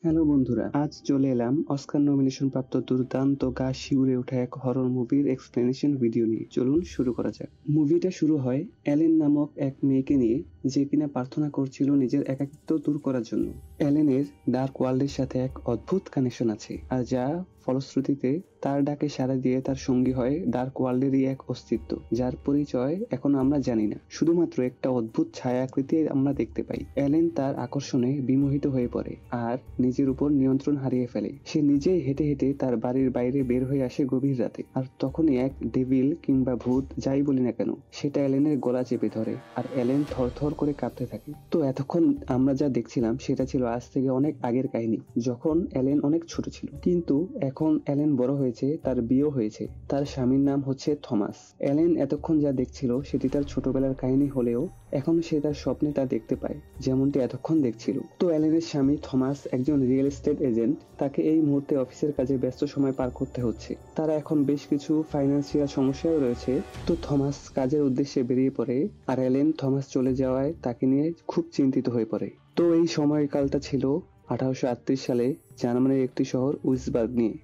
Hello বন্ধুরা, আজ চলে এলাম অস্কার নমিনেশন প্রাপ্ত দুর্দান্ত গা শিউরে ওঠা এক হরর মুভির এক্সপ্লেনেশন ভিডিও নিয়ে। চলুন শুরু করা যাক। মুভিটা শুরু হয় অ্যালেন নামক এক মেয়েকে নিয়ে, যে কিনা প্রার্থনা করছিল নিজের একাকিত্ব দূর করার জন্য। অ্যালেনের ডার্ক ওয়ার্ল্ডের সাথে এক অদ্ভুত কানেকশন আছে, আর যা ফলশ্রুতিতে তার ডাকে সাড়া দিয়ে তার সঙ্গী হয় ডার্ক ওয়ার্ল্ডেরই এক অস্তিত্ব, যার পরিচয় এখনো আমরা জানি না। শুধুমাত্র একটা অদ্ভুত ছায়া আকৃতি আমরা দেখতে পাই। অ্যালেন তার আকর্ষণে বিমোহিত হয়ে পড়ে আর নিজের উপর নিয়ন্ত্রণ হারিয়ে ফেলে। সে নিজেই হেঁটে হেঁটে তার বাড়ির বাইরে বের হয়ে আসে গভীর রাতে, আর তখনই এক ডেভিল কিংবা ভূত যাই বলি না কেন, সেটা অ্যালেনের গলা চেপে ধরে আর অ্যালেন থরথর করে কাঁপতে থাকে। তো এতক্ষণ আমরা যা দেখছিলাম সেটা ছিল আজ থেকে অনেক আগের কাহিনী, যখন অ্যালেন অনেক ছোট ছিল। কিন্তু এখন অ্যালেন বড় হয়েছে, তার বিয়ে হয়েছে, তার স্বামীর নাম হচ্ছে থমাস। অ্যালেন এতক্ষণ যা দেখছিল সেটি তার ছোটবেলার কাহিনী হলেও এখন সে তার স্বপ্নে তা দেখতে পায়, যেমনটি এতক্ষণ দেখছিল। তো অ্যালেনের স্বামী থমাস একজন রিয়েল এস্টেট এজেন্ট। তাকে এই মুহূর্তে অফিসের কাজে ব্যস্ত সময় পার করতে হচ্ছে। তারা এখন বেশ কিছু ফাইন্যান্সিয়াল সমস্যাও রয়েছে। তো থমাস কাজের উদ্দেশ্যে বেরিয়ে পড়ে, আর অ্যালেন থমাস চলে যাওয়ায় তাকে নিয়ে খুব চিন্তিত হয়ে পড়ে। তো এই সময়কালটা ছিল 1838 সালে জার্মানির একটি শহর উইসবার্গ নিয়ে।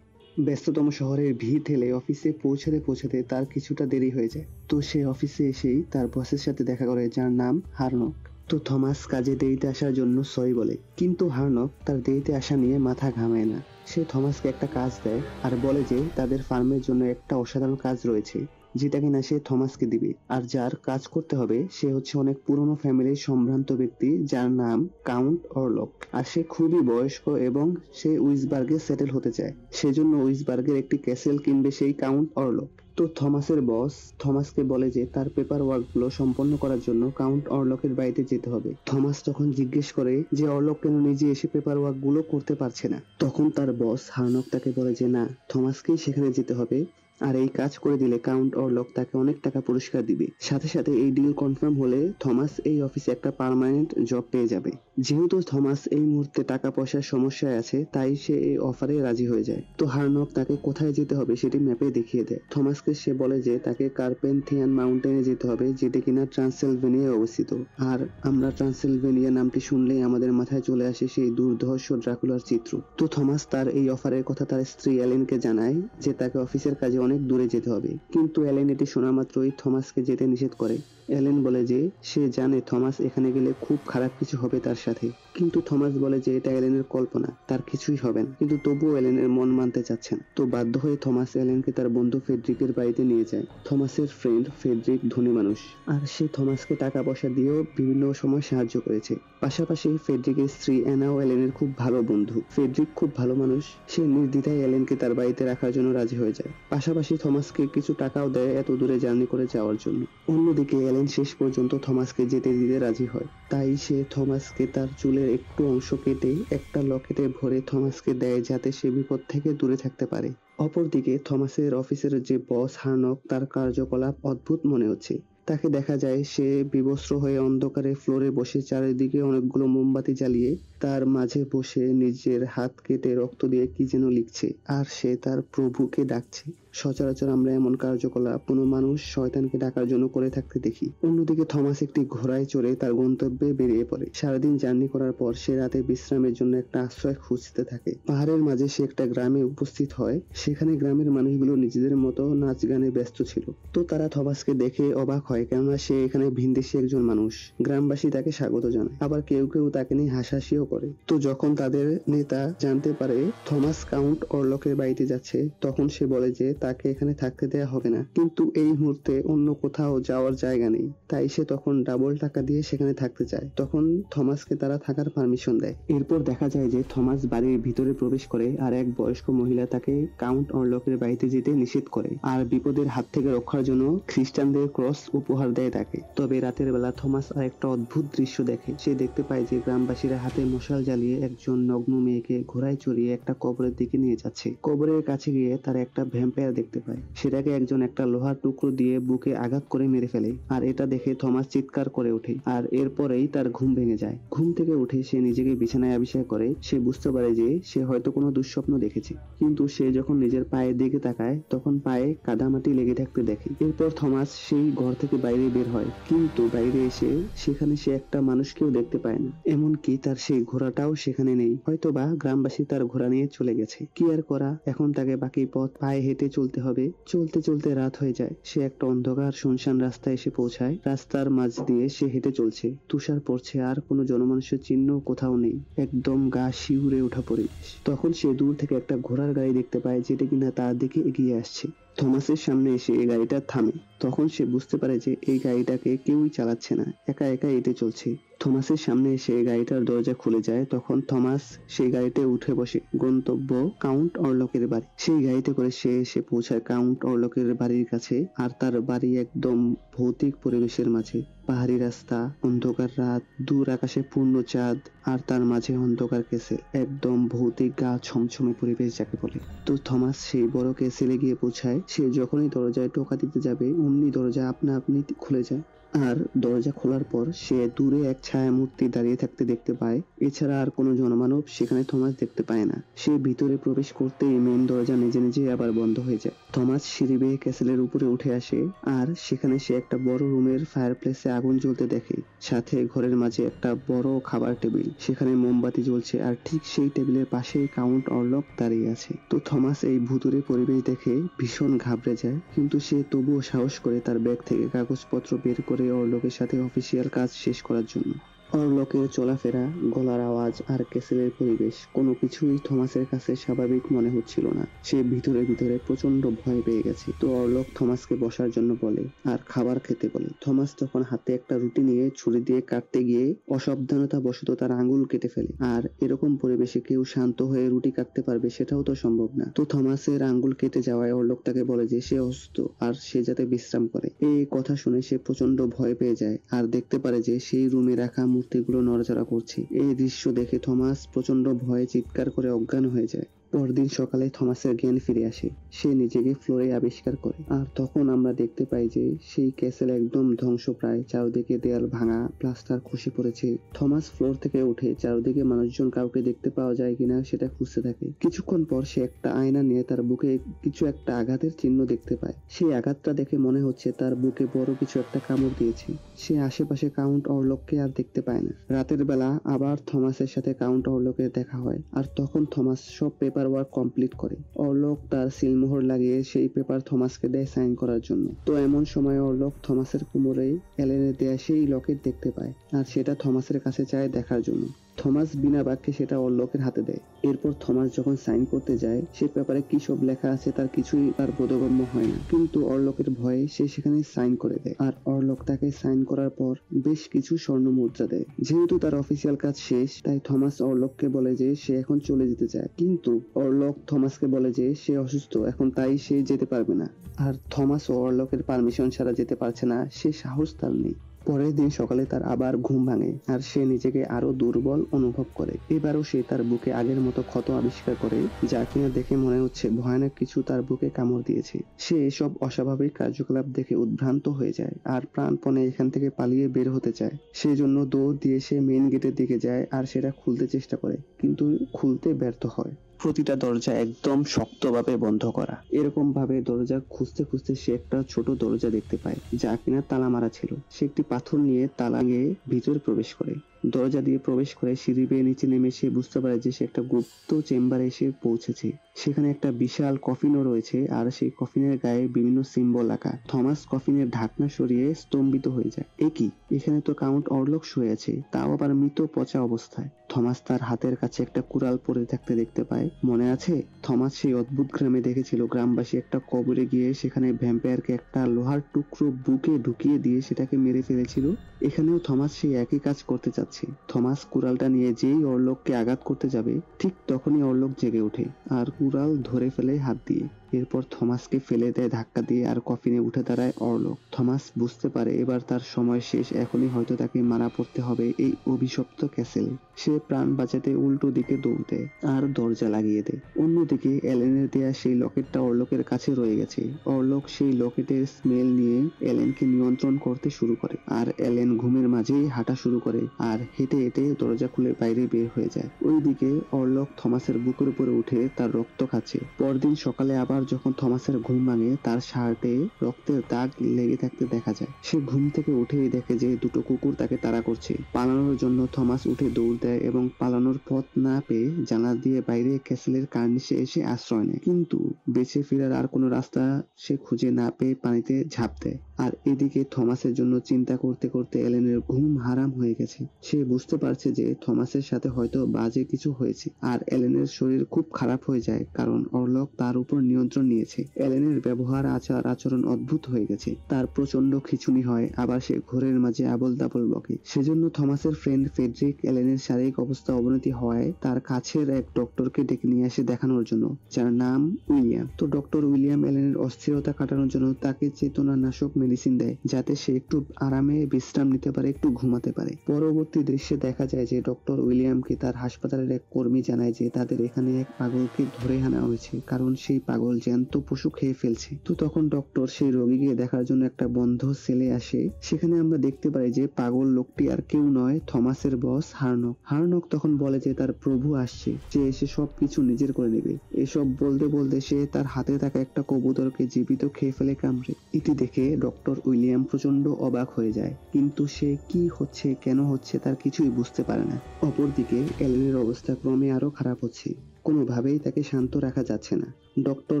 ব্যস্ততম শহরের ভিড় ঠেলে অফিসে পৌঁছাতে পৌঁছাতে তার কিছুটা দেরি হয়ে যায়। তো সে অফিসে এসেই তার বসের সাথে দেখা করে, যার নাম হার্নক। তো থমাস কাজে দেরিতে আসার জন্য সরি বলে, কিন্তু হার্নক তার দেরিতে আসা নিয়ে মাথা ঘামায় না। সে থমাসকে একটা কাজ দেয় আর বলে যে তাদের ফার্মের জন্য একটা অসাধারণ কাজ রয়েছে, যেটা কিনা সে থমাসকে দিবে। আর যার কাজ করতে হবে সে হচ্ছে অনেক পুরনো ফ্যামিলির সম্ভ্রান্ত ব্যক্তি, যার নাম কাউন্ট অরলক। আর সে খুবই বয়স্ক এবং সে উইসবার্গে সেটেল হতে চায়। সেজন্য উইসবার্গের একটি ক্যাসেল কিনবে সেই কাউন্ট অরলক। তো থমাসের বস থমাসকে বলে যে তার পেপার ওয়ার্ক গুলো সম্পন্ন করার জন্য কাউন্ট অরলকের বাড়িতে যেতে হবে। থমাস তখন জিজ্ঞেস করে যে অরলক কেন নিজে এসে পেপার ওয়ার্ক গুলো করতে পারছে না। তখন তার বস হার্নক তাকে বলে যে না, থমাসকেই সেখানে যেতে হবে, আর এই কাজ করে দিলে কাউন্ট অরলক তাকে অনেক টাকা পুরস্কার দিবে। সাথে সাথে এই ডিল কনফার্ম হলে থমাস এই অফিসে একটা পার্মানেন্ট জব পেয়ে যাবে। যেহেতু থমাস এই মুহূর্তে টাকা পয়সার সমস্যায় আছে, তাই সে এই অফারে রাজি হয়ে যায়। তো হার্নক তাকে কোথায় যেতে হবে সেটি ম্যাপে দেখিয়ে দেয়। থমাসকে সে বলে যে তাকে কার্পেনথিয়ান মাউন্টেনে যেতে হবে, যেটা কিনা ট্রান্সিলভেনিয়ায় অবস্থিত। আর আমরা ট্রান্সিলভেনিয়া নামটি শুনলেই আমাদের মাথায় চলে আসে সেই দুর্ধর্ষ ড্রাকুলার চিত্র। তো থমাস তার এই অফারের কথা তার স্ত্রী অ্যালেনকে জানায় যে তাকে অফিসের কাজে অনেক দূরে যেতে হবে। কিন্তু অ্যালেন এটি শোনা মাত্রই থমাসকে যেতে নিষেধ করে। অ্যালেন বলে যে সে জানে থমাস এখানে গেলে খুব খারাপ কিছু হবে তার সাথে, কিন্তু থমাস বলে যে এটা অ্যালেনের কল্পনা, তার কিছুই হবে না। কিন্তু তবুও অ্যালেনের মন মানতে চাচ্ছে না। তো বাধ্য হয়ে থমাস অ্যালেনকে তার বন্ধু ফেডরিকের বাড়িতে নিয়ে যায়। থমাসের ফ্রেন্ড ফেডরিক ধনী মানুষ, আর সে থমাসকে টাকা পয়সা দিয়েও বিভিন্ন সময় সাহায্য করেছে। পাশাপাশি ফেডরিকের স্ত্রী অ্যানাও অ্যালেনের খুব ভালো বন্ধু। ফেডরিক খুব ভালো মানুষ, সে নির্দ্বিধায় অ্যালেনকে তার বাড়িতে রাখার জন্য রাজি হয়ে যায়। পাশাপাশি থমাসকে কিছু টাকাও দেয় এত দূরে জার্নি করে যাওয়ার জন্য। অন্যদিকে অ্যালেন শেষ পর্যন্ত থমাসকে যেতে দিতে রাজি হয়। তাই সে থমাসকে তার চুলের একটু অংশ কেটে একটা লকেটে ভরে থমাসকে দেয়, যাতে সে বিপদ থেকে দূরে থাকতে পারে। অপরদিকে থমাসের অফিসের যে বস হার্নক, তার কার্যকলাপ অদ্ভুত মনে হচ্ছে। তাকে দেখা যায় সে বিবস্ত্র হয়ে অন্ধকারে ফ্লোরে বসে চারিদিকে অনেকগুলো মোমবাতি জ্বালিয়ে তার মাঝে বসে নিজের হাত কেটে রক্ত দিয়ে কি যেন লিখছে, আর সে তার প্রভুকে ডাকছে। সচরাচর আমরা এমন কার্যকলাপ কোনো মানুষ শয়তানকে ডাকার জন্য করে থাকতে দেখি। অন্যদিকে থমাস একটি ঘোড়ায় চড়ে তার গন্তব্যে বেরিয়ে পড়ে। সারাদিন জার্নি করার পর সে রাতে বিশ্রামের জন্য একটা আশ্রয় খুঁজতে থাকে। পাহাড়ের মাঝে সে একটা গ্রামে উপস্থিত হয়। সেখানে গ্রামের মানুষগুলো নিজেদের মতো নাচ গানে ব্যস্ত ছিল। তো তারা থমাসকে দেখে অবাক হয়, কেননা সে এখানে ভিনদেশী একজন মানুষ। গ্রামবাসী তাকে স্বাগত জানায়, আবার কেউ কেউ তাকে নিয়ে হাসাহাসিও করে। তো যখন তাদের নেতা জানতে পারে থমাস কাউন্ট অরলকের বাড়িতে যাচ্ছে, তখন সে বলে যে তাকে এখানে থাকতে দেয়া হবে না, কিন্তু এই মুহূর্তে অন্য কোথাও যাওয়ার জায়গা নেই। তাই সে তখন ডাবল টাকা দিয়ে সেখানে থাকতে চায়। তখন থমাসকে তারা থাকার পারমিশন দেয়। এরপর দেখা যায় যে থমাস বাড়ির ভিতরে প্রবেশ করে, আর এক বয়স্ক মহিলা তাকে কাউন্ট অরলকের বাড়িতে যেতে নিষেধ করে, আর বিপদের হাত থেকে রক্ষার জন্য খ্রিস্টানদের ক্রস উপহার দেয় তাকে। তবে রাতের বেলা থমাস আর একটা অদ্ভুত দৃশ্য দেখে। সে দেখতে পায় যে গ্রামবাসীরা হাতে মশাল জ্বালিয়ে একজন নগ্ন মেয়েকে ঘোড়ায় চড়িয়ে একটা কবরের দিকে নিয়ে যাচ্ছে। কবরের কাছে গিয়ে তার একটা ভ্যাম্পায়ার দেখতে পায়। সেটাকে একজন একটা লোহার টুকরো দিয়ে বুকে আঘাত করে মেরে ফেলে, আর এটা দেখে থমাস চিৎকার করে ওঠে, আর এরপরেই তার ঘুম ভেঙে যায়। ঘুম থেকে উঠে সে নিজেকে বিছানায় আবিষ্কার করে। সে বুঝতে পারে যে সে হয়তো কোনো দুঃস্বপ্ন দেখেছে, কিন্তু সে যখন নিজের পায়ের দিকে তাকায় তখন পায়ে কাদামাটি লেগে থাকতে দেখে। এরপর থমাস সেই ঘর থেকে বাইরে বের হয়, কিন্তু বাইরে এসে সেখানে সে একটা মানুষকেও দেখতে পায় না। এমনকি তার সেই ঘোড়াটাও সেখানে নেই, হয়তোবা গ্রামবাসী তার ঘোড়া নিয়ে চলে গেছে। কি আর করা, এখন তাকে বাকি পথ পায়ে হেঁটে চলতে হবে। চলতে চলতে রাত হয়ে যায়। সে একটা অন্ধকার শুনশান রাস্তায় এসে পৌঁছায়। রাস্তার মাঝ দিয়ে সে হেঁটে চলছে। তুষার পড়ছে, আর কোনো জনমানুষের চিহ্ন কোথাও নেই। একদম গা শিউরে ওঠা পরিবেশ। তখন সে দূর থেকে একটা ঘোড়ার গাড়ি দেখতে পায়, যেটা কিনা তার দিকে এগিয়ে আসছে। থমাসের সামনে এসে এই গাড়িটা থামে। তখন সে বুঝতে পারে যে এই গাড়িটাকে কেউই চালাচ্ছে না, একা একা হেঁটে চলছে। থমাসের সামনে এসে গাড়িটার দরজা খুলে যায়। তখন থমাস সেই গাড়িতে উঠে বসে। গন্তব্য কাউন্ট অরলকের বাড়ি। সেই গাড়িতে করে সে এসে পৌঁছায় কাউন্ট অরলকের বাড়ির কাছে। আর তার বাড়ি একদম ভৌতিক পরিবেশের মাঝে। পাহাড়ি রাস্তা, অন্ধকার রাত, দূর আকাশে পূর্ণ চাঁদ, আর তার মাঝে অন্ধকার ক্যাসেল। একদম ভৌতিক গা ছমছমে পরিবেশ যাকে বলে। তো থমাস সেই বড় ক্যাসেলে গিয়ে পৌঁছায়। সে যখনই দরজায় টোকা দিতে যাবে অমনি দরজা আপনা আপনি খুলে যায়। আর দরজা খোলার পর সে দূরে এক ছায়ামূর্তি দাঁড়িয়ে থাকতে দেখতে পায়। এছাড়া আর কোনো জনমানব সেখানে থমাস দেখতে পায় না। সে ভিতরে প্রবেশ করতেই মেন দরজা নিজে নিজে আবার বন্ধ হয়ে যায়। থমাস সিঁড়ি বেয়ে ক্যাসেলের উপরে উঠে আসে। আর সেখানে সে একটা বড় রুমের ফায়ারপ্লেসে আগুন জ্বলতে দেখে। সাথে ঘরের মাঝে একটা বড় খাবার টেবিল, সেখানে মোমবাতি জ্বলছে। আর ঠিক সেই টেবিলের পাশেই কাউন্ট অরলক দাঁড়িয়ে আছে। তো থমাস এই ভুতুড়ে পরিবেশ দেখে ভীষণ ঘাবড়ে যায়, কিন্তু সে তবুও সাহস করে তার ব্যাগ থেকে কাগজপত্র বের করে অরলকের সাথে অফিসিয়াল কাজ শেষ করার জন্য। অরলকের চলাফেরা, গলার আওয়াজ আর ক্যাসেলের পরিবেশ কোনো কিছুই থমাসের কাছে স্বাভাবিক মনে হচ্ছিল না। সে ভিতরে ভিতরে প্রচন্ড ভয় পেয়ে গেছে। তো অরলক থমাসকে বসার জন্য বলে আর খাবার খেতে বলে। থমাস তখন হাতে একটা রুটি নিয়ে ছুরি দিয়ে কাটতে গিয়ে অসাবধানতা বশত তার আঙুল কেটে ফেলে। আর এরকম পরিবেশে কেউ শান্ত হয়ে রুটি কাটতে পারবে সেটাও তো সম্ভব না। তো থমাসের আঙুল কেটে যাওয়ায় অরলক তাকে বলে যে সে অসুস্থ আর সে যাতে বিশ্রাম করে। এই কথা শুনে সে প্রচন্ড ভয় পেয়ে যায় আর দেখতে পারে যে সেই রুমে রাখা মূর্তিগুলো নড়াচড়া করছে। এই দৃশ্য দেখে থমাস প্রচন্ড ভয়ে চিৎকার করে অজ্ঞান হয়ে যায়। পরদিন সকালে থমাসের জ্ঞান ফিরে আসে। সে নিজেকে ফ্লোরে আবিষ্কার করে। আর তখন আমরা দেখতে পাই যে সেই ক্যাসেল একদম ধ্বংসপ্রায়। চারদিকে দেয়াল ভাঙা, প্লাস্টার খসে পড়েছে। থমাস ফ্লোর থেকে উঠে চারদিকে মানুষজন কাউকে দেখতে পাওয়া যায় কিনা সেটা খুঁজতে থাকে। কিছুক্ষণ পর সে একটা আয়না নিয়ে তার বুকে কিছু একটা আঘাতের চিহ্ন দেখতে পায়। সেই আঘাতটা দেখে মনে হচ্ছে তার বুকে বড় কিছু একটা কামড় দিয়েছে। সে আশেপাশে কাউন্ট অরলককে আর দেখতে পায় না। রাতের বেলা আবার থমাসের সাথে কাউন্ট অরলকের দেখা হয়। আর তখন থমাস সব পেপার ওয়ার্ক কমপ্লিট করে। অরলক তার সিলমোহর লাগিয়ে সেই পেপার থমাসকে দেয় সাইন করার জন্য। তো এমন সময় অরলক থমাসের কোমরে এলেনের দেয়া সেই লকেট দেখতে পায় আর সেটা থমাসের কাছে চায় দেখার জন্য। থমাস বিনা বাক্যে সেটা অরলকের হাতে দেয়। এরপর থমাস যখন সাইন করতে যায় সে পেপারে কি সব লেখা আছে তার কিছুই তার বোধগম্য হয় না, কিন্তু অরলকের ভয়ে সে সেখানে সাইন করে দেয়। আর অরলক তাকে সাইন করার পর বেশ কিছু স্বর্ণ মুদ্রা দেয়। যেহেতু তার অফিসিয়াল কাজ শেষ, তাই থমাস অরলককে বলে যে সে এখন চলে যেতে চায়, কিন্তু অরলক থমাসকে বলে যে সে অসুস্থ এখন, তাই সে যেতে পারবে না। আর থমাস ও অরলকের পারমিশন ছাড়া যেতে পারছে না, সে সাহস তার নেই। পরের দিন সকালে তার আবার ঘুম ভাঙে আর সে নিজেকে আরো দুর্বল অনুভব করে। এবারও সে তার বুকে আগের মতো ক্ষত আবিষ্কার করে, যা কিনা দেখে মনে হচ্ছে ভয়ানক কিছু তার বুকে কামড় দিয়েছে। সে এসব অস্বাভাবিক কার্যকলাপ দেখে উদ্ভ্রান্ত হয়ে যায় আর প্রাণপণে এখান থেকে পালিয়ে বের হতে চায়। সেজন্য দৌড় দিয়ে সে মেইন গেটের দিকে যায় আর সেটা খুলতে চেষ্টা করে, কিন্তু খুলতে ব্যর্থ হয়। প্রতিটা দরজা একদম শক্তভাবে বন্ধ করা। এরকম ভাবে দরজা খুঁজতে খুঁজতে সে একটা ছোট দরজা দেখতে পায়, যা কিনা তালা মারা ছিল। সে একটি পাথর নিয়ে তালা ভেঙে ভিতরে প্রবেশ করে। দরজা দিয়ে প্রবেশ করে সিঁড়ি বেয়ে নিচে নেমে সে বুঝতে পারে যে সে একটা গুপ্ত চেম্বারে এসে পৌঁছেছে। সেখানে একটা বিশাল কফিনও রয়েছে আর সেই কফিনের গায়ে বিভিন্ন সিম্বল আঁকা। থমাস কফিনের ঢাকনা সরিয়ে স্তম্ভিত হয়ে যায়। এ কি, এখানে তো কাউন্ট অরলক শুয়ে আছে, তাও আবার মৃত পচা অবস্থায়। থমাস তার হাতের কাছে একটা কুড়াল পড়ে থাকতে দেখতে পায়। মনে আছে, থমাস সেই অদ্ভুত গ্রামে দেখেছিল গ্রামবাসী একটা কবরে গিয়ে সেখানে ভ্যাম্পায়ারকে একটা লোহার টুকরো বুকে ঢুকিয়ে দিয়ে সেটাকে মেরে ফেলেছিল। এখানেও থমাস সেই একই কাজ করতে চাচ্ছে। থমাস কুড়ালটা নিয়ে যেই অরলককে আঘাত করতে যাবে, ঠিক তখনই অরলক জেগে ওঠে আর কুড়াল ধরে ফেলে হাত দিয়ে। এরপর থমাসকে ফেলে দেয় ধাক্কা দিয়ে আর কফিনে উঠে দাঁড়ায় অরলক। থমাস বুঝতে পারে এবার তার সময় শেষ, এখনই হয়তো তাকে মারা পড়তে হবে এই অভিশপ্ত ক্যাসেলে। সে প্রাণ বাঁচাতে উল্টো দিকে দৌড় দেয় আর দরজা লাগিয়ে দেয়। অন্যদিকে অপরদিকে এলেনের দেয়া সেই লকেটটা অর্লকের কাছে রয়ে গেছে। অর্লক সেই লকেটের স্মেল নিয়ে এলেনকে নিয়ন্ত্রণ করতে শুরু করে, আর এলেন ঘুমের মাঝেই হাঁটা শুরু করে আর হেঁটে হেঁটে দরজা খুলে বাইরে বের হয়ে যায়। ওইদিকে অর্লক থমাসের বুকের উপরে উঠে তার রক্ত খাচ্ছে। পরদিন সকালে আবার যখন থমাসের ঘুম ভাঙে, তার শার্টে রক্তের দাগ লেগে থাকতে দেখা যায়। সে ঘুম থেকে উঠেই দেখে যে দুটো কুকুর তাকে তাড়া করছে। পালানোর জন্য থমাস উঠে দৌড় দেয় এবং পালানোর পথ না পেয়ে জানালা দিয়ে বাইরে ক্যাসেলের কার্নিশে এসে আশ্রয় নেয়, কিন্তু বেঁচে ফেরার আর কোনো রাস্তা সে খুঁজে না পেয়ে পানিতে ঝাঁপ দেয়। আর এদিকে থমাসের জন্য চিন্তা করতে করতে এলেনের ঘুম হারাম হয়ে গেছে। সে বুঝতে পারছে যে থমাসের সাথে হয়তো বাজে কিছু হয়েছে, আর এলেনের শরীর খুব খারাপ হয়ে যায় কারণ অর্লক তার উপর নিয়ন্ত্রণ নিয়েছে। এলেনের ব্যবহার আচরণ অদ্ভুত হয়ে গেছে। তার প্রচন্ড খিঁচুনি হয়, আবার সে ঘোরের মাঝে আবল তাবল বকে। সেজন্য থমাসের ফ্রেন্ড ফেডরিক এলেনের শারীরিক অবস্থা অবনতি হওয়ায় তার কাছের এক ডক্টরকে ডেকে নিয়ে আসে দেখানোর জন্য, যার নাম উইলিয়াম। তো ডক্টর উইলিয়াম এলেনের অস্থিরতা কাটানোর জন্য তাকে চেতনানাশক মেডিসিন দেয়, যাতে সে একটু আরামে বিশ্রাম নিতে পারে, একটু ঘুমাতে পারে। পরবর্তী দৃশ্যে দেখা যায় যে ডক্টর উইলিয়ামকে তার হাসপাতালের এক কর্মী জানায় যে তাদের এখানে এক পাগলকে ধরে আনা হয়েছে, কারণ সেই পাগল জ্যান্ত পশু খেয়ে ফেলছে। তো তখন ডক্টর সেই রোগীকে দেখার জন্য একটা বন্ধ সেলে আসে। সেখানে আমরা দেখতে পাই যে পাগল লোকটি আর কেউ নয়, থমাসের বস হার্নক। হার্নক তখন বলে যে তার প্রভু আসছে, যে এসে সবকিছু নিজের করে নেবে। এসব বলতে বলতে সে তার হাতে থাকা একটা কবুতরকে জীবিত খেয়ে ফেলে কামড়ে। এটি দেখে ডক্টর উইলিয়াম প্রচন্ড অবাক হয়ে যায়, কিন্তু সে কি হচ্ছে কেন হচ্ছে তার কিছুই বুঝতে পারে না। অপরদিকে এলেনের অবস্থা ক্রমে আরো খারাপ হচ্ছে। কোনোভাবেই তাকে শান্ত রাখা যাচ্ছে না। ডক্টর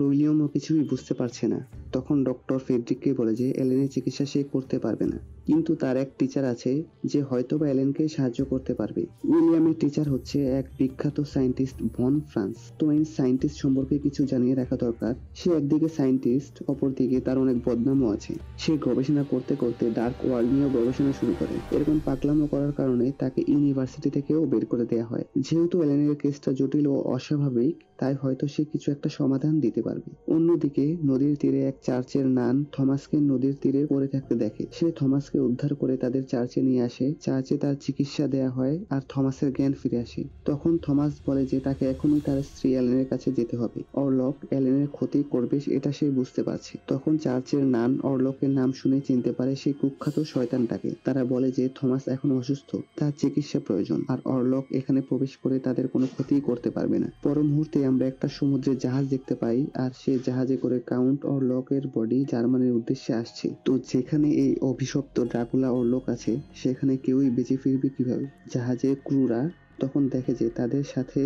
উইলিয়ামও কিছুই বুঝতে পারছে না। তখন ডক্টর ফেডরিককে বলে যে এলেনের চিকিৎসা সে করতে পারবে না, কিন্তু তার এক টিচার আছে যে হয়তোবা এলেনকে সাহায্য করতে পারবে। উইলিয়ামের টিচার হচ্ছে এক বিখ্যাত সায়েন্টিস্ট ভন ফ্রান্স। তো এই সায়েন্টিস্ট সম্পর্কে কিছু জানিয়ে রাখা দরকার। সে একদিকে সায়েন্টিস্ট, অপরদিকে তার অনেক বদনামও আছে। সে গবেষণা করতে করতে ডার্ক ওয়ার্ল্ড নিয়েও গবেষণা শুরু করে। এরকম পাগলামো করার কারণে তাকে ইউনিভার্সিটি থেকেও বের করে দেওয়া হয়। যেহেতু এলেনের কেসটা জটিল ও অস্বাভাবিক, তাই হয়তো সে কিছু একটা সমাধান দিতে পারবে। অন্যদিকে নদীর তীরে এক চার্চের নান থমাসকে নদীর তীরে পড়ে থাকতে দেখে। সে থমাসকে উদ্ধার করে তাদের চার্চে নিয়ে আসে। চার্চে তার চিকিৎসা দেয়া হয় আর থমাসের জ্ঞান ফিরে আসে। তখন থমাস বলে যে তাকে এখনই তার স্ত্রী এলেনের কাছে যেতে হবে। অর্লক এলেনের ক্ষতি করবে এটা সে বুঝতে পারছে। তখন চার্চের নান অর্লকের নাম শুনে চিনতে পারে সেই কুখ্যাত শয়তানটাকে। তারা বলে যে থমাস এখন অসুস্থ, তার চিকিৎসা প্রয়োজন, আর অর্লক এখানে প্রবেশ করে তাদের কোনো ক্ষতি করতে পারবে না। পর মুহূর্তে আমরা একটা সমুদ্রের জাহাজ দেখতে পাই, আর সে জাহাজে করে কাউন্ট অর্লকের বডি জার্মানির উদ্দেশ্যে আসছে। তো যেখানে এই অভিশপ্ত ড্রাকুলা অর্লক আছে, সেখানে কেউই বেঁচে ফিরবে কিভাবে? জাহাজের ক্রুরা তখন দেখে যে তাদের সাথে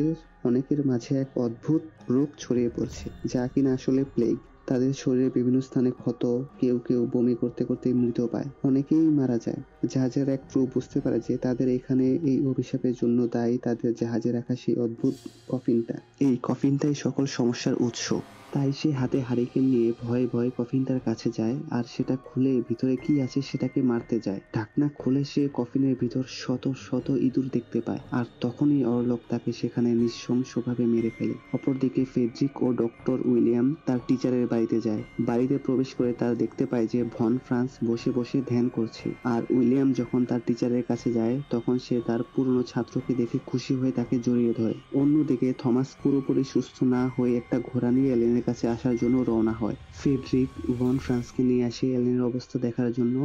অনেকের মাঝে এক অদ্ভুত রোগ ছড়িয়ে পড়ছে, যা কিনা আসলে প্লেগ। তাদের শরীরের বিভিন্ন স্থানে ক্ষত, কেউ কেউ বমি করতে করতে মৃত পায়, অনেকেই মারা যায়। জাহাজের এক ক্রু বুঝতে পারে যে তাদের এখানে এই অভিশাপের জন্য দায়ী তাদের জাহাজে রাখা সেই অদ্ভুত কফিনটা। এই কফিনটাই সকল সমস্যার উৎস। তাই সে হাতে হারিকেন নিয়ে ভয়ে ভয়ে কফিনটার কাছে যায়, আর সেটা খুলে ভিতরে কি আছে সেটাকে মারতে যায়। ঢাকনা খুলে সে কফিনের ভিতর শত শত ইঁদুর দেখতে পায়, আর তখনই অর্লক তাকে সেখানে নৃশংসভাবে মেরে ফেলে। অপরদিকে ফেডরিক ও ডক্টর উইলিয়াম তার টিচারের বাড়িতে যায়। বাড়িতে প্রবেশ করে তারা দেখতে পায় যে ভন ফ্রান্স বসে বসে ধ্যান করছে। আর উইলিয়াম যখন তার টিচারের কাছে যায়, তখন সে তার পুরনো ছাত্রকে দেখে খুশি হয়ে তাকে জড়িয়ে ধরে। অন্যদিকে থমাস পুরোপুরি সুস্থ না হয়ে একটা ঘোড়া নিয়ে এলেনের কাছে আসার জন্য রওনা হয়। ফেডরিক ভন ফ্রান্সকে নিয়ে আসে এলেনের অবস্থা দেখার জন্য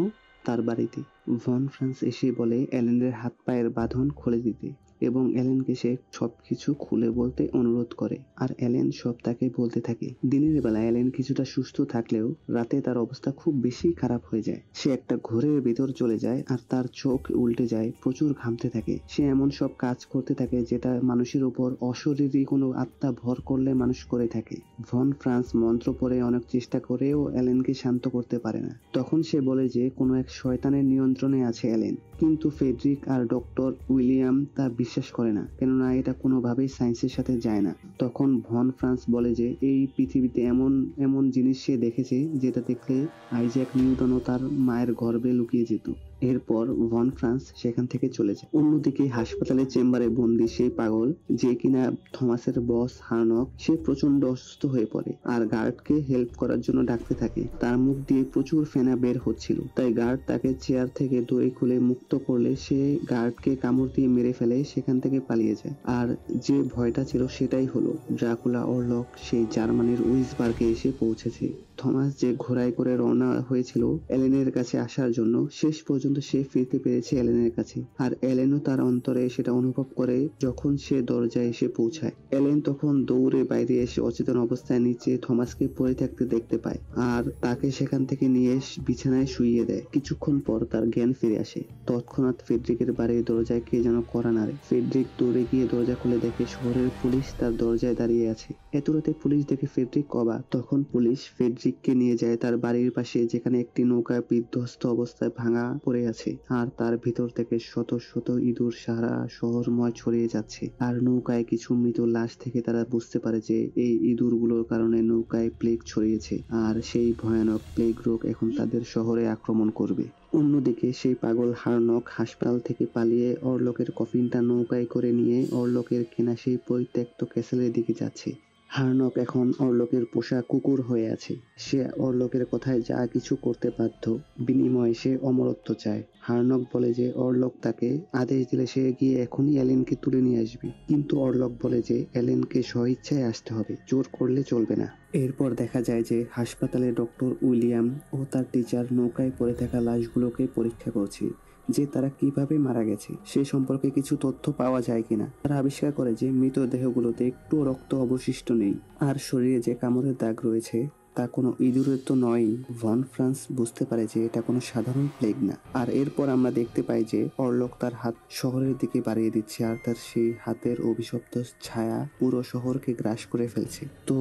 তার বাড়িতে। ভন ফ্রান্স এসে বলে এলেনের হাত পায়ের বাঁধন খুলে দিতে, এবং এলেনকে সে সবকিছু খুলে বলতে অনুরোধ করে, আর এলেন সব তাকে বলতে থাকে। দিনের বেলা এলেন কিছুটা সুস্থ থাকলেও রাতে তার অবস্থা খুব বেশি খারাপ হয়ে যায়। সে একটা ঘোরের ভিতর চলে যায়, আর তার চোখ উল্টে যায়, প্রচুর ঘামতে থাকে। সে এমন সব কাজ করতে থাকে যেটা মানুষের উপর অশরীরী কোনো আত্মা ভর করলে মানুষ করে থাকে। ভন ফ্রান্স মন্ত্র পড়ে অনেক চেষ্টা করেও এলেনকে শান্ত করতে পারে না। তখন সে বলে যে কোনো এক শয়তানের নিয়ন্ত্রণে আছে এলেন, কিন্তু ফেডরিক আর ডক্টর উইলিয়াম তা বিশ্বাস করে না, কেননা এটা কোনোভাবেই সায়েন্সের সাথে যায় না। তখন ভন ফ্রান্স বলে যে এই পৃথিবীতে এমন এমন জিনিস সে দেখেছে যেটা দেখলে আইজ্যাক নিউটনও তার মায়ের গর্ভে লুকিয়ে যেত। এরপর ভন ফ্রান্স সেখান থেকে চলে যায়। অন্যদিকে হাসপাতালের চেম্বারে বন্দি সেই পাগল যে কিনা থমাসের বস হার্নক, সে প্রচন্ড অসুস্থ হয়ে পড়ে আর গার্ডকে হেল্প করার জন্য ডাকতে থাকে। তার মুখ দিয়ে প্রচুর ফেনা বের হচ্ছিল, তাই গার্ড তাকে চেয়ার থেকে দড়ি খুলে মুক্ত করলে সে গার্ডকে কামড় দিয়ে মেরে ফেলে সেখান থেকে পালিয়ে যায়। আর যে ভয়টা ছিল সেটাই হলো, ড্রাকুলা অরলক সেই জার্মানির উইসবার্গে এসে পৌঁছেছে। থমাস যে ঘোড়ায় করে রওনা হয়েছিল এলেনের কাছে আসার জন্য, শেষ পর্যন্ত সে ফিরতে পেরেছে এলেনের কাছে। আর এলেনও তার অন্তরে সেটা অনুভব করে যখন সে দরজায় এসে পৌঁছায়। এলেন তখন দৌড়ে বাইরে এসে অচেতন অবস্থায় নিচে থমাসকে পড়ে থাকতে দেখতে পায় আর তাকে সেখান থেকে নিয়ে বিছানায় শুইয়ে দেয়। কিছুক্ষণ পর তার জ্ঞান ফিরে আসে। তৎক্ষণাৎ ফ্রেডরিকের বাড়ির দরজায় কে যেন কড়া নাড়ে। ফ্রেডরিক দৌড়ে গিয়ে দরজা খুলে দেখে শহরের পুলিশ তার দরজায় দাঁড়িয়ে আছে। এত রাতে পুলিশ দেখে ফ্রেডরিক অবাক। তখন পুলিশ ফ্রেডরিককে নিয়ে যায় তার বাড়ির পাশে, যেখানে একটি নৌকা বিধ্বস্ত অবস্থায় ভাঙা পড়ে আছে আর তার ভিতর থেকে শত শত ইঁদুর সারা শহরময় ছড়িয়ে যাচ্ছে। আর নৌকায় কিছু মৃত লাশ থেকে তারা বুঝতে পারে যে এই ইঁদুরগুলোর কারণে নৌকায় প্লেগ ছড়িয়েছে আর সেই ভয়ানক প্লেগ রোগ এখন তাদের শহরে আক্রমণ করবে। অন্যদিকে সেই পাগল হার্নক হাসপাতাল থেকে পালিয়ে অরলকের কফিনটা নৌকায় করে নিয়ে অরলকের কেনা সেই পরিত্যক্ত ক্যাসেলের দিকে যাচ্ছে। হার্নক এখন অরলকের পোষা কুকুর হয়ে আছে। সে অরলকের কথায় যা কিছু করতে বাধ্য, বিনিময়ে সে অমরত্ব চায়। হার্নক বলে যে অরলক তাকে আদেশ দিলে সে গিয়ে এখনই এলেনকে তুলে নিয়ে আসবে, কিন্তু অরলক বলে যে এলেনকে স্বইচ্ছায় আসতে হবে, জোর করলে চলবে না। এরপর দেখা যায় যে হাসপাতালে ডক্টর উইলিয়াম ও তার টিচার নৌকায় পড়ে থাকা লাশগুলোকে পরীক্ষা করছে, যে তারা কিভাবে মারা গেছে সে সম্পর্কে কিছু তথ্য পাওয়া যায় কিনা। তারা আবিষ্কার করে যে মৃতদেহগুলোতে একটু রক্ত অবশিষ্ট নেই আর শরীরে যে কামড়ের দাগ রয়েছে তা কোনো ইঁদুরের তো নয়। ভন ফ্রান্স বুঝতে পারে যে এটা কোনো সাধারণ প্লেগ না। আর এরপর আমরা দেখতে পাই যে অরলক তার হাত শহরের দিকে বাড়িয়ে দিচ্ছে আর তার সেই হাতের অভিশপ্ত ছায়া পুরো শহরকে গ্রাস করে ফেলছে। তো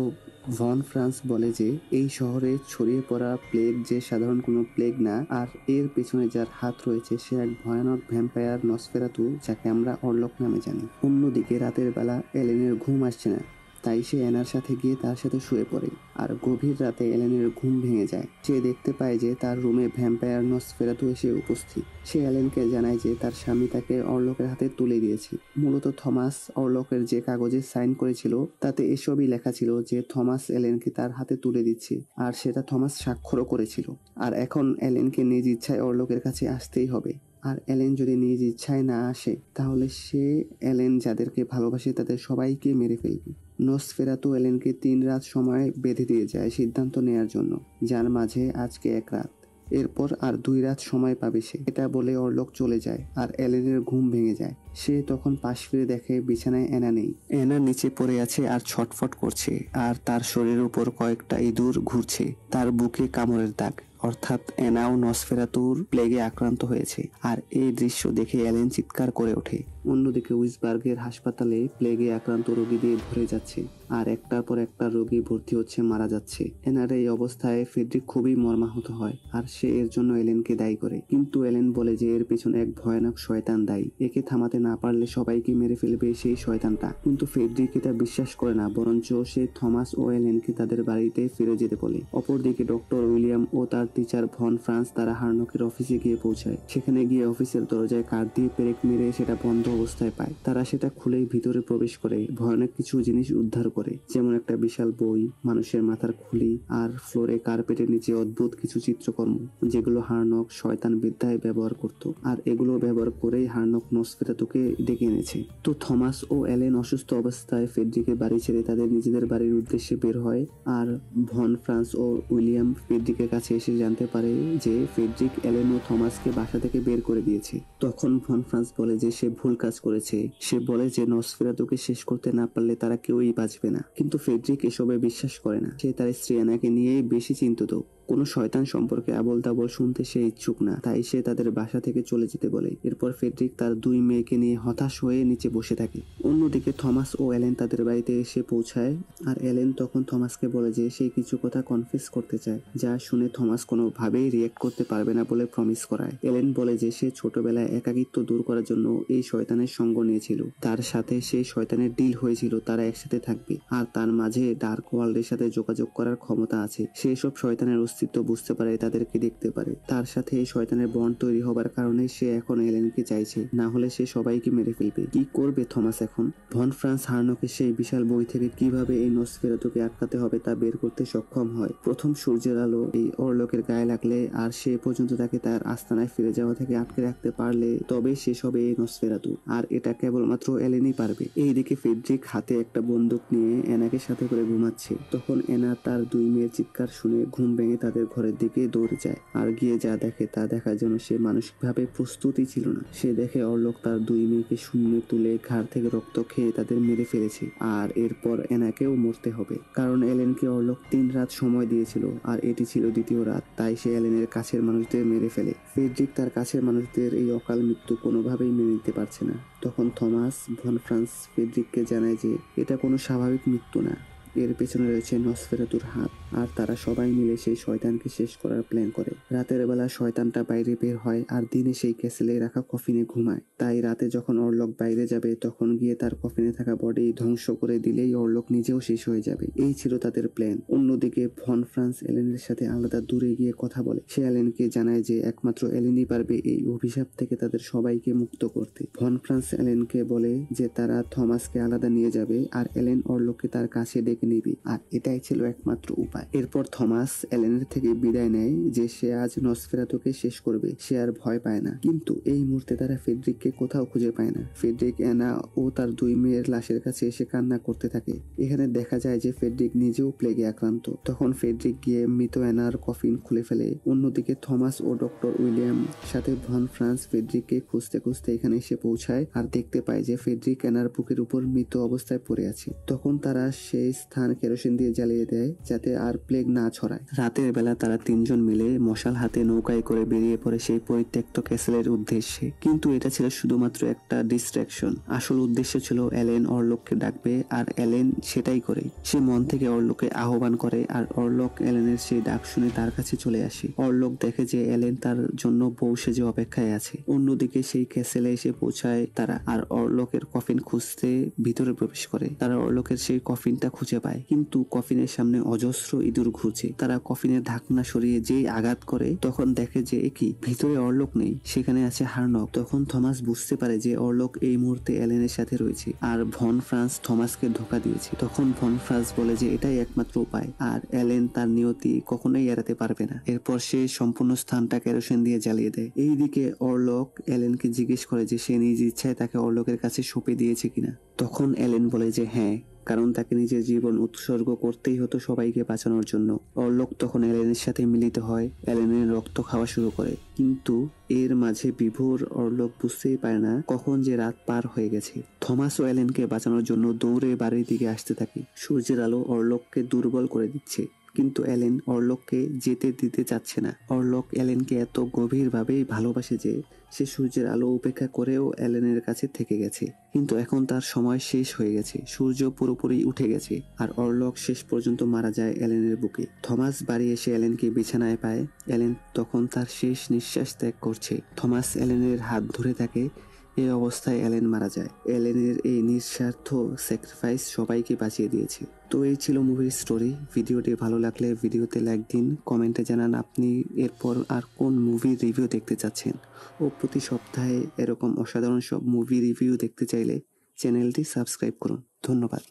ভন ফ্রান্স বলে যে এই শহরে ছড়িয়ে পড়া প্লেগ যে সাধারণ কোনো প্লেগ না, আর এর পেছনে যার হাত রয়েছে সে এক ভয়ানক ভ্যাম্পায়ার নসফেরাতু, যাকে আমরা অরলক নামে জানি। অন্যদিকে রাতের বেলা এলেনের ঘুম আসছে না, তাই সে এনার সাথে গিয়ে তার সাথে শুয়ে পড়ে। আর গভীর রাতে এলেনের ঘুম ভেঙে যায়। সে দেখতে পায় যে তার রুমে ভ্যাম্পায়ার নসফেরাতু এসে উপস্থিত। সে এলেনকে জানায় যে তার স্বামী তাকে অরলকের হাতে তুলে দিয়েছে। মূলত থমাস অরলকের যে কাগজে সাইন করেছিল তাতে এসবই লেখা ছিল যে থমাস এলেনকে তার হাতে তুলে দিচ্ছে, আর সেটা থমাস স্বাক্ষরও করেছিল। আর এখন এলেনকে নিজ ইচ্ছায় অরলকের কাছে আসতেই হবে। আর এলেন যদি নিজ ইচ্ছায় না আসে তাহলে সে এলেন যাদেরকে ভালোবাসে তাদের সবাইকে মেরে ফেলবে। নসফেরাতু এলেনকে 3 রাত সময় বেঁধে দিয়ে যায় সিদ্ধান্ত নেয়ার জন্য, যার মাঝে আজকে 1 রাত। এরপর আর 2 রাত সময় পাবে সে। এটা বলে অরলক চলে যায় আর এলেনের ঘুম ভেঙে যায়। সে তখন পাশ ফিরে দেখে বিছানায় এনা নেই। এনা নিচে পড়ে আছে আর ছটফট করছে, আর তার শরীরের উপর কয়েকটা ইঁদুর ঘুরছে। তার বুকে কামড়ের দাগ, অর্থাৎ এনাও নসফেরাতুর প্লেগে আক্রান্ত হয়েছে। আর এই দৃশ্য দেখে এলেন চিৎকার করে ওঠে। অন্যদিকে উইসবার্গের হাসপাতালে প্লেগে আক্রান্ত রোগী দিয়ে ভরে যাচ্ছে আর একটার পর একটা রোগী ভর্তি হচ্ছে, মারা যাচ্ছে। এনার এই অবস্থায় ফ্রেডরিক খুবই মর্মাহত হয় আর সে এর জন্য এলেনকে দায়ী করে, কিন্তু এলেন বলে যে এর পেছনে এক ভয়ানক শয়তান দায়ী, একে থামাতে না পারলে সবাইকে মেরে ফেলবে সেই শয়তানটা। কিন্তু ফ্রেডরিক এটা বিশ্বাস করে না, বরঞ্চ সে থমাস ও এলেনকে তাদের বাড়িতে ফিরে যেতে বলে। অপরদিকে ডক্টর উইলিয়াম ও তার টিচার ভন ফ্রান্স তারা হার্নকের অফিসে গিয়ে পৌঁছায়। সেখানে গিয়ে অফিসের দরজায় কাঠ দিয়ে পেরেক মেরে সেটা বন্ধ অবস্থায় পায়। তারা সেটা খুলেই ভিতরে প্রবেশ করে ভয়ানক কিছু জিনিস উদ্ধার করে, যেমন একটা বিশাল বই, মানুষের মাথার খুলি আর ফ্লোরে কার্পেটের নিচে অদ্ভুত কিছু চিত্রকর্ম, যেগুলো হার্নক শয়তান বিদ্যায় ব্যবহার করত। আর এগুলো ব্যবহার করেই হার্নক নসফেরাতুকে ডেকে এনেছে। তো থমাস ও এলেন অসুস্থ অবস্থায় ফ্রেডরিকের বাড়ি ছেড়ে তাদের নিজেদের বাড়ির উদ্দেশ্যে বের হয়। আর ভন ফ্রান্স ও উইলিয়াম ফ্রেডরিকের কাছে এসে জানতে পারে যে ফ্রেডরিক এলেন ও থমাসকে বাসা থেকে বের করে দিয়েছে। তখন ভন ফ্রান্স বলে যে সে ভুল কাজ করেছে। সে বলে যে নসফেরাতুকে শেষ করতে না পারলে তারা কেউই বাঁচবে না, কিন্তু ফ্রেডরিক এসবে বিশ্বাস করে না। সে তার স্ত্রী অ্যানাকে নিয়েই বেশি চিন্তিত। কোনো শয়তান সম্পর্কে আবল তাবল শুনতে সে ইচ্ছুক না, তাই সে তাদের বাসা থেকে চলে যেতে বলে। এরপর ফ্রেডরিক তার 2 মেয়েকে নিয়ে হতাশ হয়ে নিচে বসে থাকে। অন্যদিকে থমাস ও এলেন তাদের বাড়িতে এসে পৌঁছায় আর এলেন তখন থমাসকে বলে যে সে কিছু কথা কনফেস করতে চায়, যা শুনে থমাস কোনোভাবেই রিয়েক্ট করতে পারবে না বলে প্রমিস করায়। এলেন বলে যে সে ছোটবেলায় একাকিত্ব দূর করার জন্য এই শয়তানের সঙ্গ নিয়েছিল। তার সাথে সেই শয়তানের ডিল হয়েছিল তারা একসাথে থাকবে আর তার মাঝে ডার্ক ওয়ার্ল্ডের সাথে যোগাযোগ করার ক্ষমতা আছে। সেই সব শয়তানের অস্তিত্ব বুঝতে পারে, তাদেরকে দেখতে পারে। তার সাথে এই শয়তানের বন্ড তৈরি হবার কারণে সে এখন এলেনকে চাইছে, না হলে সে সবাইকে মেরে ফেলবে। কি করবে থমাস এখন? ভন ফ্রান্স হার্নকের সেই বিশাল বই থেকে কিভাবে এই নসফেরাতুকে আটকাতে হবে তা বের করতে সক্ষম হয়। প্রথম সূর্যের আলো এই অরলকের গায়ে লাগলে আর সে পর্যন্ত তাকে তার আস্তানায় ফিরে যাওয়া থেকে আটকে রাখতে পারলে তবেই শেষ হবে এই নসফেরাতু, আর এটা কেবলমাত্র এলেনই পারবে। এইদিকে ফেডরিক হাতে একটা বন্দুক নিয়ে এনাকে সাথে করে ঘুমাচ্ছে। তখন এনা তার দুই মেয়ের চিৎকার শুনে ঘুম ভেঙে তাদের ঘরের দিকে দৌড়ে যায়, আর গিয়ে যা দেখে তা দেখার জন্য সে মানসিকভাবে প্রস্তুতই ছিল না। সে দেখে অরলক তার দুই মেয়েকে শূন্য তুলে ঘাড় থেকে রক্ত খেয়ে তাদের মেরে ফেলেছে, আর এরপর এনাকেও মরতে হবে, কারণ এলেনকে অরলক 3 রাত সময় দিয়েছিল আর এটি ছিল দ্বিতীয় রাত। তাই সে এলেনের কাছের মানুষদের মেরে ফেলে। ফেডরিক তার কাছের মানুষদের এই অকাল মৃত্যু কোনোভাবেই মেনে নিতে পারছে না। তখন থমাস ভন ফ্রান্স ফেডরিককে জানায় যে এটা কোনো স্বাভাবিক মৃত্যু না, এর পেছনে রয়েছে নসফেরাতুর হাত, আর তারা সবাই মিলে সেই শয়তানকে শেষ করার প্ল্যান করে। রাতের বেলা শয়তানটা বাইরে বের হয় আর দিনে সেই ক্যাসেলে রাখা কফিনে ঘুমায়। তাই রাতে যখন অরলক বাইরে যাবে তখন গিয়ে তার কফিনে থাকা বডি ধ্বংস করে দিলেই অরলক নিজেও শেষ হয়ে যাবে। এই ছিল তাদের প্ল্যান। অন্যদিকে ভন ফ্রান্স এলেনের সাথে আলাদা দূরে গিয়ে কথা বলে। সে এলেনকে জানায় যে একমাত্র এলেনই পারবে এই অভিশাপ থেকে তাদের সবাইকে মুক্ত করতে। ভন ফ্রান্স এলেনকে বলে যে তারা থমাসকে আলাদা নিয়ে যাবে আর এলেন অরলককে তার কাছে ডেকে নিবি, আর এটাই ছিল একমাত্র উপায়। এরপর থমাস এলেনের থেকে বিদায় নেয় যে সে আজ নসফেরাতুকে শেষ করবে। সে আর ভয় পায় না। কিন্তু এই মুহূর্তে তারা ফেডরিককে কোথাও খুঁজে পায় না। ফেডরিক এনা ও তার দুই মেয়ের লাশের কাছে এসে কান্না করতে থাকে। এখানে দেখা যায় যে ফেডরিক নিজেও প্লেগে আক্রান্ত। তখন ফেডরিক গিয়ে মৃত এনার কফিন খুলে ফেলে। অন্যদিকে থমাস ও ডক্টর উইলিয়াম সাথে ভন ফ্রান্স ফেডরিককে খুঁজতে খুঁজতে এখানে এসে পৌঁছায় আর দেখতে পায় যে ফেডরিক এনার বুকের উপর মৃত অবস্থায় পড়ে আছে। তখন তারা সেই স্থান কেরোসিন দিয়ে জ্বালিয়ে দেয় যাতে আর প্লেগ না ছড়ায়। রাতের বেলা তারা 3 জন মিলে মশাল হাতে নৌকায় করে বেরিয়ে পড়ে সেই পরিত্যক্ত ক্যাসেলের উদ্দেশ্যে। কিন্তু এটা ছিল শুধুমাত্র একটা ডিস্ট্রাকশন। আসল উদ্দেশ্য ছিল এলেন অরলককে ডাকবে, আর এলেন সেটাই করে। সে মন থেকে অরলককে আহ্বান করে আর অরলক এলেনের সেই ডাক শুনে তার কাছে চলে আসে। অরলক দেখে যে এলেন তার জন্য বউ সেজে অপেক্ষায় আছে। অন্যদিকে সেই ক্যাসেলে এসে পৌঁছায় তারা, আর অরলকের কফিন খুঁজতে ভিতরে প্রবেশ করে। তারা অরলকের সেই কফিনটা খুঁজে পায়, কিন্তু কফিনের সামনে অজস্র ইঁদুর ঘুরছে। তারা কফিনের ঢাকনা সরিয়ে যেই আঘাত করে তখন দেখে যে একই ভিতরে অরলক নেই, সেখানে আছে হার্নক। তখন থমাস বুঝতে পারে যে অরলক এই মুহূর্তে এলেনের সাথে রয়েছে আর ভন ফ্রান্স থমাসকে ধোঁকা দিয়েছে। তখন ভন ফ্রান্স বলে যে এটাই একমাত্র উপায়, আর এলেন তার নিয়তি কখনোই এড়াতে পারবে না। এরপর সে সম্পূর্ণ স্থানটা কেরোসিন দিয়ে জ্বালিয়ে দেয়। এইদিকে অরলক এলেনকে জিজ্ঞেস করে যে সে নিজ ইচ্ছায় তাকে অরলকের কাছে সঁপে দিয়েছে কিনা। তখন এলেন বলে যে হ্যাঁ, কারণ তাকে নিজের জীবন উৎসর্গ করতেই হতো সবাইকে বাঁচানোর জন্য। অরলক তখন এলেনের সাথে মিলিত হয়, এলেনের রক্ত খাওয়া শুরু করে। কিন্তু এর মাঝে বিভোর অরলক বুঝতেই পারে না কখন যে রাত পার হয়ে গেছে। থমাস ও এলেনকে বাঁচানোর জন্য দৌড়ে বাড়ির দিকে আসতে থাকে। সূর্যের আলো অরলককে দুর্বল করে দিচ্ছে, কিন্তু এলেন অরলককে যেতে দিতে চাচ্ছে না। অরলক এলেনকে এত গভীরভাবেই ভালোবাসে যে সে সূর্যের আলো উপেক্ষা করেও এলেনের কাছে থেকে গেছে। কিন্তু এখন তার সময় শেষ হয়ে গেছে। সূর্য পুরোপুরি উঠে গেছে আর অরলক শেষ পর্যন্ত মারা যায় এলেনের বুকে। থমাস বাড়ি এসে এলেনকে বিছানায় পায়। এলেন তখন তার শেষ নিঃশ্বাস ত্যাগ করছে। থমাস এলেনের হাত ধরে থাকে। এই অবস্থায় এলেন মারা যায়। এলেনের এই নিঃস্বার্থ স্যাক্রিফাইস সবাইকে বাঁচিয়ে দিয়েছে। তো এই ছিল মুভির স্টোরি। ভিডিওটি ভালো লাগলে ভিডিওতে লাইক দিন, কমেন্টে জানান আপনি এরপর আর কোন মুভি রিভিউ দেখতে চাচ্ছেন, ও প্রতি সপ্তাহে এরকম অসাধারণ সব মুভি রিভিউ দেখতে চাইলে চ্যানেলটি সাবস্ক্রাইব করুন। ধন্যবাদ।